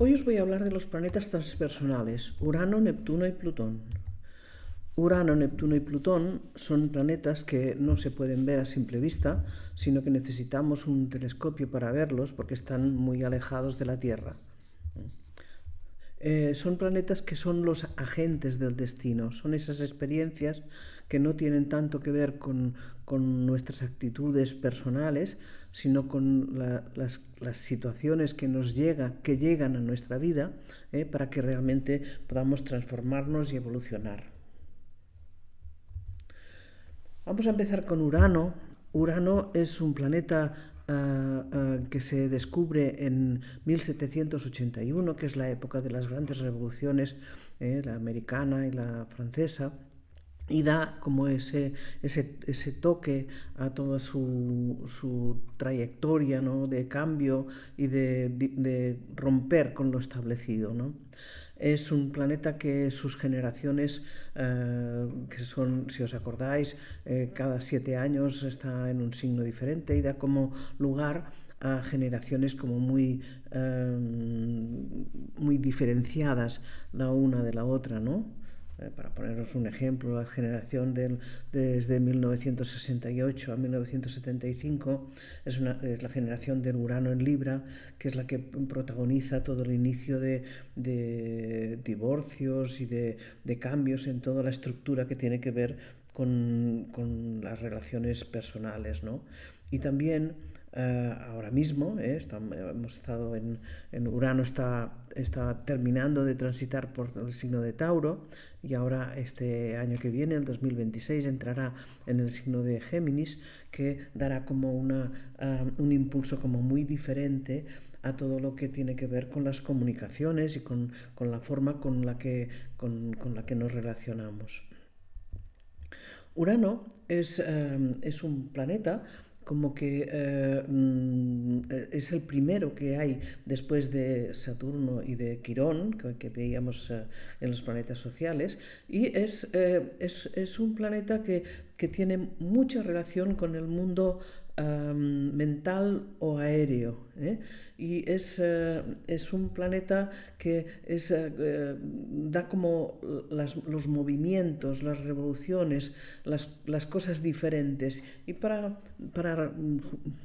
Hoy os voy a hablar de los planetas transpersonales, Urano, Neptuno y Plutón. Urano, Neptuno y Plutón son planetas que no se pueden ver a simple vista, sino que necesitamos un telescopio para verlos porque están muy alejados de la Tierra. Son planetas que son los agentes del destino, son esas experiencias que no tienen tanto que ver con nuestras actitudes personales, sino con las situaciones que llegan a nuestra vida, para que realmente podamos transformarnos y evolucionar. Vamos a empezar con Urano. Urano es un planeta que se descubre en 1781, que es la época de las grandes revoluciones, la americana y la francesa, y da como ese toque a toda su trayectoria, ¿no?, de cambio y de romper con lo establecido, ¿no? Es un planeta que sus generaciones, que son, si os acordáis, cada 7 años está en un signo diferente y da como lugar a generaciones como muy diferenciadas la una de la otra, ¿no? Para poneros un ejemplo, la generación desde 1968 a 1975 es la generación del Urano en Libra, que es la que protagoniza todo el inicio de divorcios y de cambios en toda la estructura que tiene que ver con las relaciones personales, ¿no? Y también ahora mismo, hemos estado en Urano, está terminando de transitar por el signo de Tauro, y ahora este año que viene, el 2026, entrará en el signo de Géminis, que dará como un impulso como muy diferente a todo lo que tiene que ver con las comunicaciones y con la forma con la que nos relacionamos. Urano es un planeta como que es el primero que hay después de Saturno y de Quirón, que veíamos en los planetas sociales, y es un planeta que tiene mucha relación con el mundo mental o aéreo, ¿eh? Y es un planeta que da como los movimientos, las revoluciones, las cosas diferentes. Y para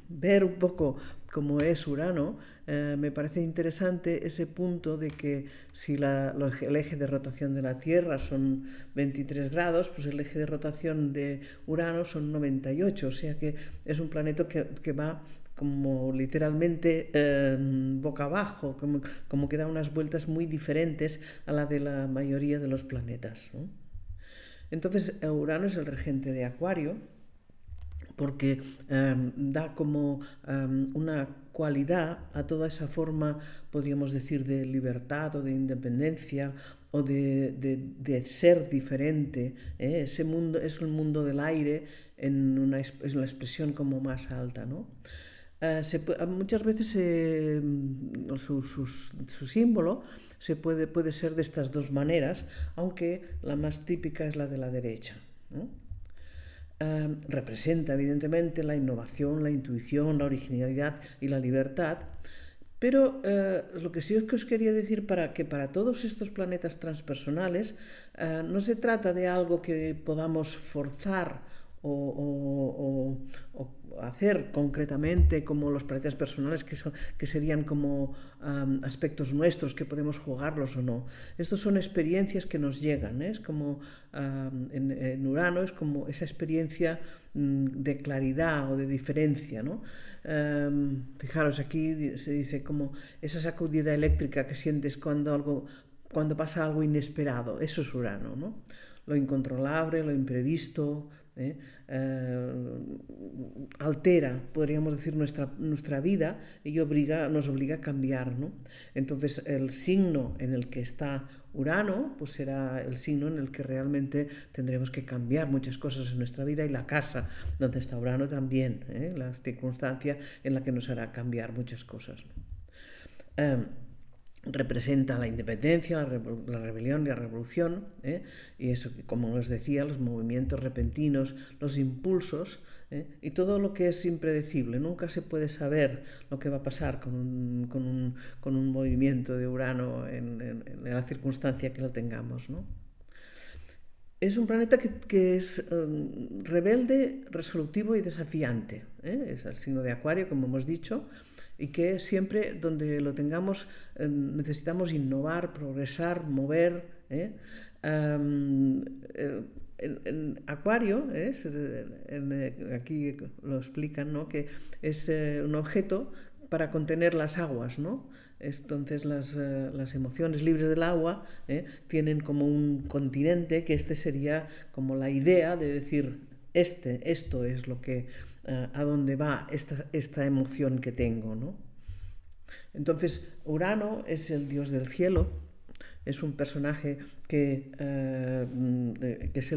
ver un poco cómo es Urano, me parece interesante ese punto de que si el eje de rotación de la Tierra son 23 grados, pues el eje de rotación de Urano son 98, o sea que es un planeta que va como literalmente boca abajo, como que da unas vueltas muy diferentes a la de la mayoría de los planetas, ¿no? Entonces Urano es el regente de Acuario, porque da como una cualidad a toda esa forma, podríamos decir, de libertad o de independencia o de ser diferente, ¿eh? Ese mundo es un mundo del aire es una expresión como más alta, ¿no? Muchas veces su símbolo puede ser de estas dos maneras, aunque la más típica es la de la derecha, ¿no? Representa evidentemente la innovación, la intuición, la originalidad y la libertad, pero lo que sí es que os quería decir que para todos estos planetas transpersonales no se trata de algo que podamos forzar o hacer concretamente como los planetas personales que serían como aspectos nuestros que podemos jugarlos o no. Estos son experiencias que nos llegan, ¿eh? Es como en Urano es como esa experiencia de claridad o de diferencia, ¿no? Fijaros, aquí se dice como esa sacudida eléctrica que sientes cuando pasa algo inesperado. Eso es Urano, ¿no? Lo incontrolable, lo imprevisto, altera, podríamos decir, nuestra vida y nos obliga a cambiar, ¿no? Entonces el signo en el que está Urano pues será el signo en el que realmente tendremos que cambiar muchas cosas en nuestra vida, y la casa donde está Urano también, la circunstancia en la que nos hará cambiar muchas cosas, ¿no? representa la independencia, la rebelión y la revolución, y eso, como os decía, los movimientos repentinos, los impulsos, y todo lo que es impredecible. Nunca se puede saber lo que va a pasar con un movimiento de Urano en la circunstancia que lo tengamos, ¿no? Es un planeta que es rebelde, resolutivo y desafiante. Es el signo de Acuario, como hemos dicho, y que siempre donde lo tengamos necesitamos innovar, progresar, mover. En Acuario, aquí lo explican, ¿no? Que es un objeto para contener las aguas, ¿no? Entonces las emociones libres del agua tienen como un continente, que este sería como la idea de decir, esto es lo que, a dónde va esta emoción que tengo, ¿no? Entonces Urano es el dios del cielo, es un personaje que es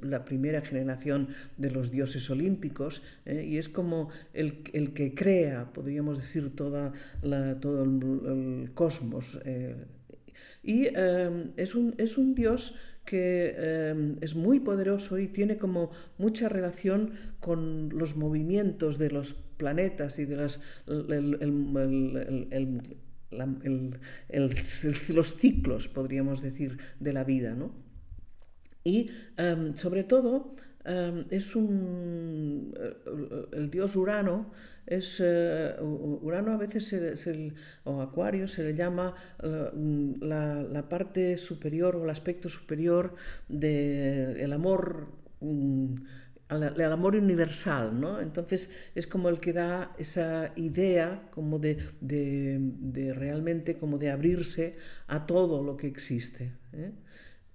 la primera generación de los dioses olímpicos, y es como el que crea, podríamos decir, todo el cosmos. Y es un dios que es muy poderoso y tiene como mucha relación con los movimientos de los planetas y de los ciclos, podríamos decir, de la vida, ¿no? Y sobre todo el dios Urano Urano a veces o Acuario se le llama la parte superior o el aspecto superior del amor, al amor universal, ¿no? Entonces es como el que da esa idea como de realmente como de abrirse a todo lo que existe,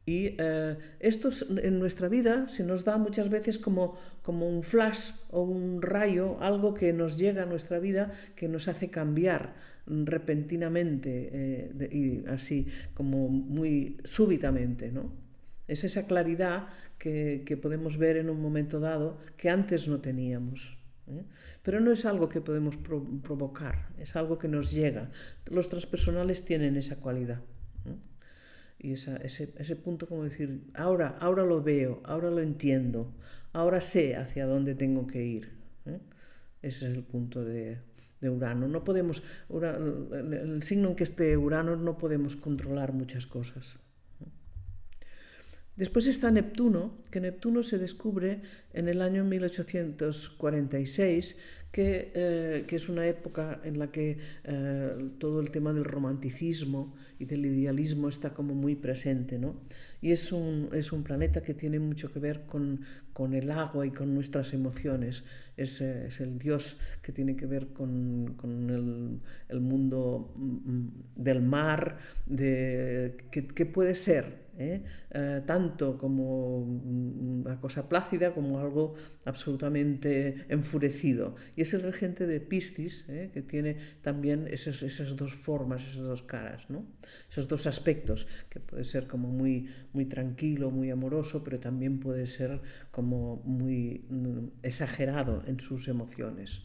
Y esto en nuestra vida se nos da muchas veces como un flash o un rayo, algo que nos llega a nuestra vida que nos hace cambiar repentinamente, y así como muy súbitamente, ¿no? Es esa claridad que podemos ver en un momento dado que antes no teníamos. Pero no es algo que podemos provocar, es algo que nos llega. Los transpersonales tienen esa cualidad. Y ese punto como decir, ahora lo veo, ahora lo entiendo, ahora sé hacia dónde tengo que ir. Ese es el punto de Urano. No podemos, el signo en que esté Urano no podemos controlar muchas cosas. Después está Neptuno, que Neptuno se descubre en el año 1846, que es una época en la que todo el tema del romanticismo y del idealismo está como muy presente, ¿no? Y es un planeta que tiene mucho que ver con el agua y con nuestras emociones. Es el dios que tiene que ver con el mundo del mar, que puede ser tanto como una cosa plácida como algo absolutamente enfurecido. Y es el regente de Piscis, que tiene también esas dos formas, esas dos caras, ¿no? Esos dos aspectos, que puede ser como muy, muy tranquilo, muy amoroso, pero también puede ser como muy exagerado en sus emociones.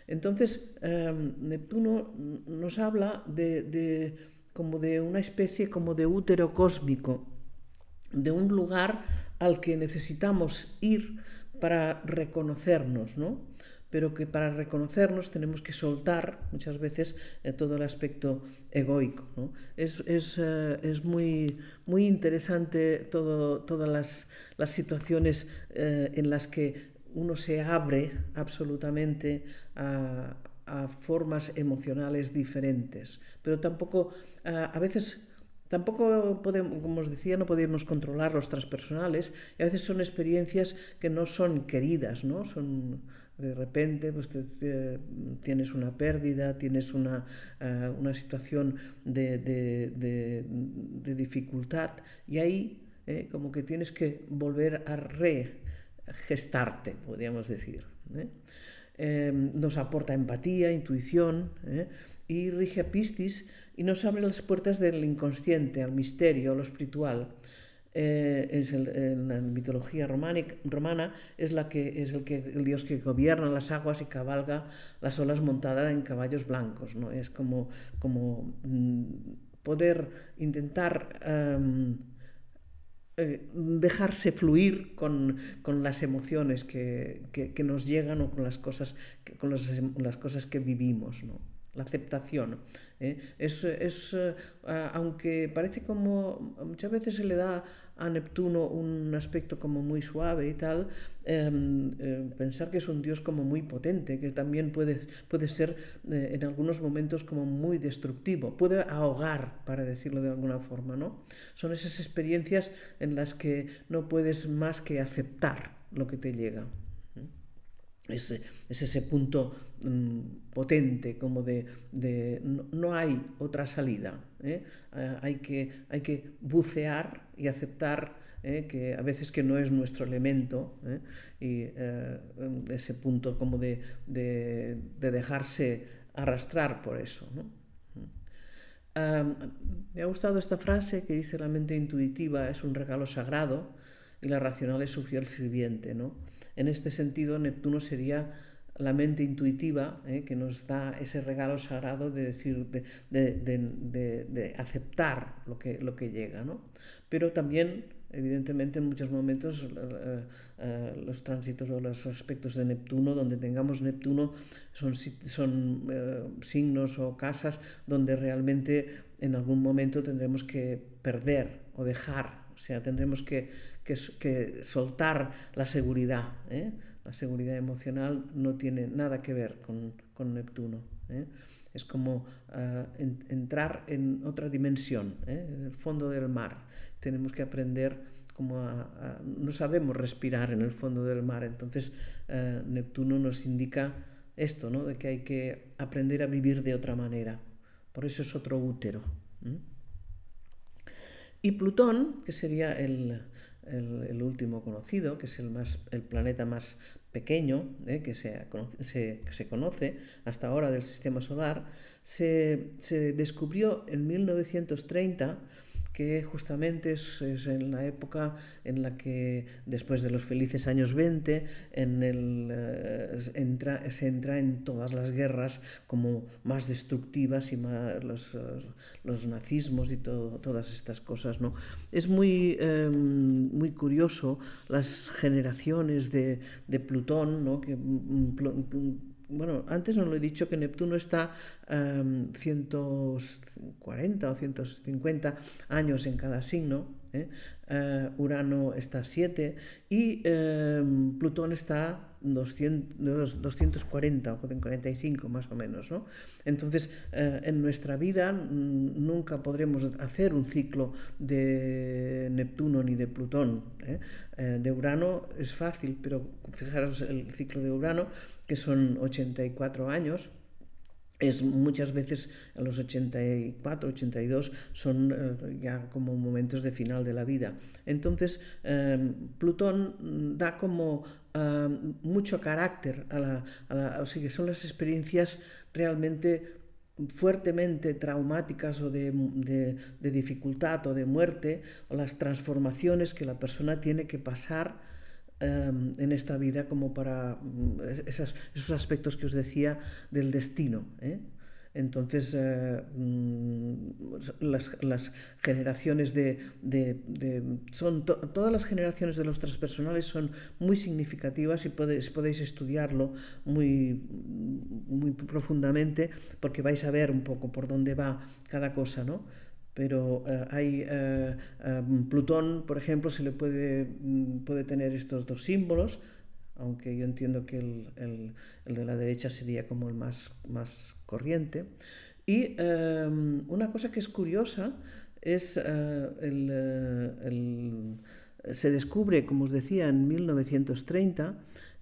Entonces, Neptuno nos habla como de una especie como de útero cósmico, de un lugar al que necesitamos ir para reconocernos, ¿no? Pero que para reconocernos tenemos que soltar muchas veces todo el aspecto egoico, ¿no? Es muy, muy interesante todas las situaciones en las que uno se abre absolutamente a formas emocionales diferentes, pero tampoco, a veces tampoco podemos, como os decía, no podemos controlar los transpersonales, y a veces son experiencias que no son queridas, ¿no? Son de repente pues tienes una pérdida, tienes una situación de dificultad, y ahí como que tienes que volver a regestarte, podríamos decir. Nos aporta empatía, intuición, y rige a Piscis y nos abre las puertas del inconsciente, al misterio, a lo espiritual. en la mitología romana es el dios que gobierna las aguas y cabalga las olas montada en caballos blancos, ¿no? Es como poder intentar dejarse fluir con las emociones que nos llegan o con las cosas, las cosas que vivimos, ¿no? La aceptación. Aunque parece como muchas veces se le da a Neptuno un aspecto como muy suave y tal, pensar que es un dios como muy potente, que también puede ser en algunos momentos como muy destructivo, puede ahogar, para decirlo de alguna forma, ¿no? Son esas experiencias en las que no puedes más que aceptar lo que te llega. Es ese punto potente como de no hay otra salida, ¿eh? Hay que bucear y aceptar que a veces que no es nuestro elemento, y ese punto como de dejarse arrastrar por eso, ¿no? Me ha gustado esta frase que dice: la mente intuitiva es un regalo sagrado y la racional es su fiel sirviente, ¿no? En este sentido, Neptuno sería la mente intuitiva, que nos da ese regalo sagrado de decir, de aceptar lo que llega, ¿no? Pero también, evidentemente, en muchos momentos los tránsitos o los aspectos de Neptuno, donde tengamos Neptuno, son signos o casas donde realmente en algún momento tendremos que perder o dejar, o sea, tendremos que soltar la seguridad, ¿eh? La seguridad emocional no tiene nada que ver con Neptuno, ¿eh? Es como entrar en otra dimensión, en el fondo del mar. Tenemos que aprender no sabemos respirar en el fondo del mar, entonces Neptuno nos indica esto, ¿no? De que hay que aprender a vivir de otra manera. Por eso es otro útero. Y Plutón, que sería el último conocido, que es el planeta más pequeño que se conoce hasta ahora del sistema solar, se descubrió en 1930, que justamente es en la época en la que, después de los felices años 20, se entra en todas las guerras como más destructivas y más los nazismos y todas estas cosas, ¿no? Es muy curioso las generaciones de Plutón, ¿no? Bueno, antes no lo he dicho, que Neptuno está 140 o 150 años en cada signo, Urano está 7 y Plutón está 240 o 45 más o menos, ¿no? Entonces, en nuestra vida nunca podremos hacer un ciclo de Neptuno ni de Plutón, de Urano es fácil, pero fijaros el ciclo de Urano, que son 84 años, muchas veces a los 84, 82 son ya como momentos de final de la vida. Entonces, Plutón da como mucho carácter o sea, que son las experiencias realmente fuertemente traumáticas o de dificultad o de muerte, o las transformaciones que la persona tiene que pasar en esta vida, como para esos aspectos que os decía del destino, ¿eh? Entonces, las generaciones todas las generaciones de los transpersonales son muy significativas y podéis estudiarlo muy profundamente, porque vais a ver un poco por dónde va cada cosa, ¿no? Pero Plutón, por ejemplo, se le puede tener estos dos símbolos, aunque yo entiendo que el de la derecha sería como el más corriente. Y una cosa que es curiosa es se descubre, como os decía, en 1930,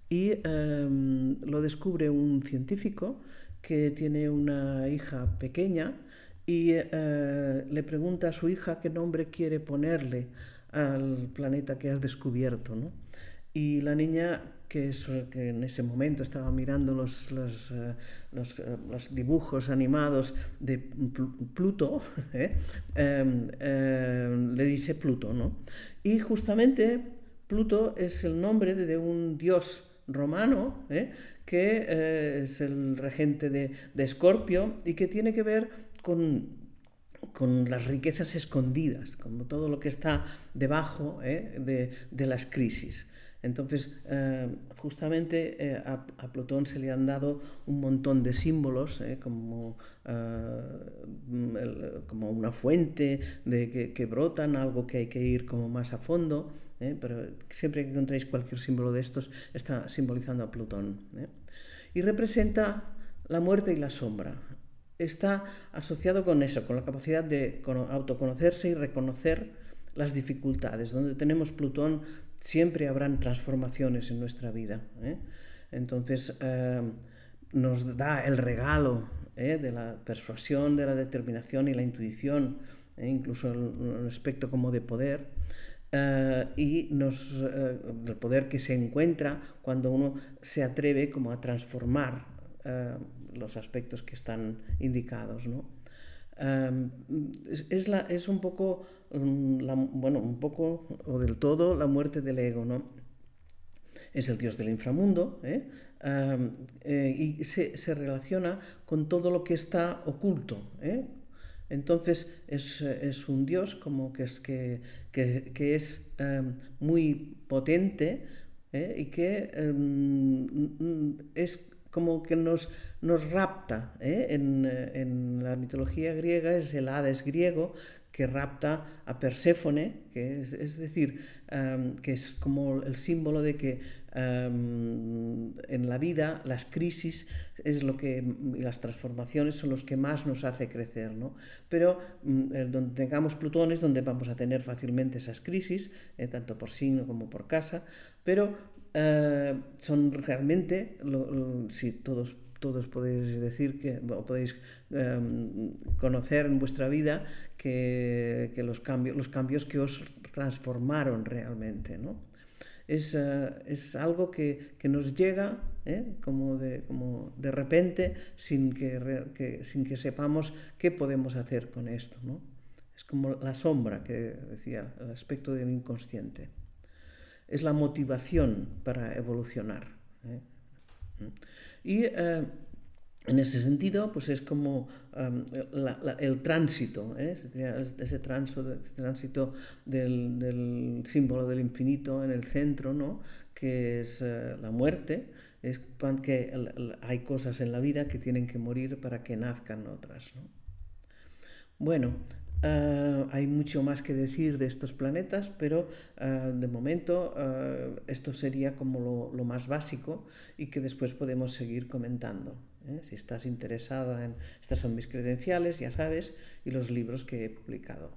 y lo descubre un científico que tiene una hija pequeña, y le pregunta a su hija qué nombre quiere ponerle al planeta que has descubierto, ¿no? Y la niña que en ese momento estaba mirando los dibujos animados de Pluto, le dice Pluto, ¿no? Y justamente Pluto es el nombre de un dios romano, que es el regente de Escorpio y que tiene que ver con las riquezas escondidas, como todo lo que está debajo de las crisis. Entonces, justamente a Plutón se le han dado un montón de símbolos, como una fuente que brotan, algo que hay que ir como más a fondo, pero siempre que encontréis cualquier símbolo de estos está simbolizando a Plutón. Y representa la muerte y la sombra. Está asociado con eso, con la capacidad de autoconocerse y reconocer las dificultades. Donde tenemos Plutón siempre habrán transformaciones en nuestra vida. Entonces nos da el regalo de la persuasión, de la determinación y la intuición, incluso un aspecto como de poder. Y el poder que se encuentra cuando uno se atreve como a transformar los aspectos que están indicados, ¿no? Es un poco, un poco o del todo la muerte del ego, ¿no? Es el dios del inframundo, y se relaciona con todo lo que está oculto, Entonces es un dios como que es muy potente, y que es como que nos rapta. En la mitología griega es el Hades griego que rapta a Perséfone, es decir, que es como el símbolo de que en la vida las crisis y las transformaciones son los que más nos hace crecer, ¿no? Pero donde tengamos Plutón es donde vamos a tener fácilmente esas crisis, tanto por signo como por casa, pero son realmente, si todos podéis decir o podéis conocer en vuestra vida que los cambios que os transformaron realmente, ¿no? Es algo que nos llega como de repente sin que sepamos qué podemos hacer con esto, ¿no? Es como la sombra que decía, el aspecto del inconsciente. Es la motivación para evolucionar. Y en ese sentido, pues es como el tránsito, ese tránsito del símbolo del infinito en el centro, ¿no? Que es la muerte. Es que hay cosas en la vida que tienen que morir para que nazcan otras, ¿no? Bueno, hay mucho más que decir de estos planetas, pero de momento esto sería como lo más básico y que después podemos seguir comentando. Si estás interesada estas son mis credenciales, ya sabes, y los libros que he publicado.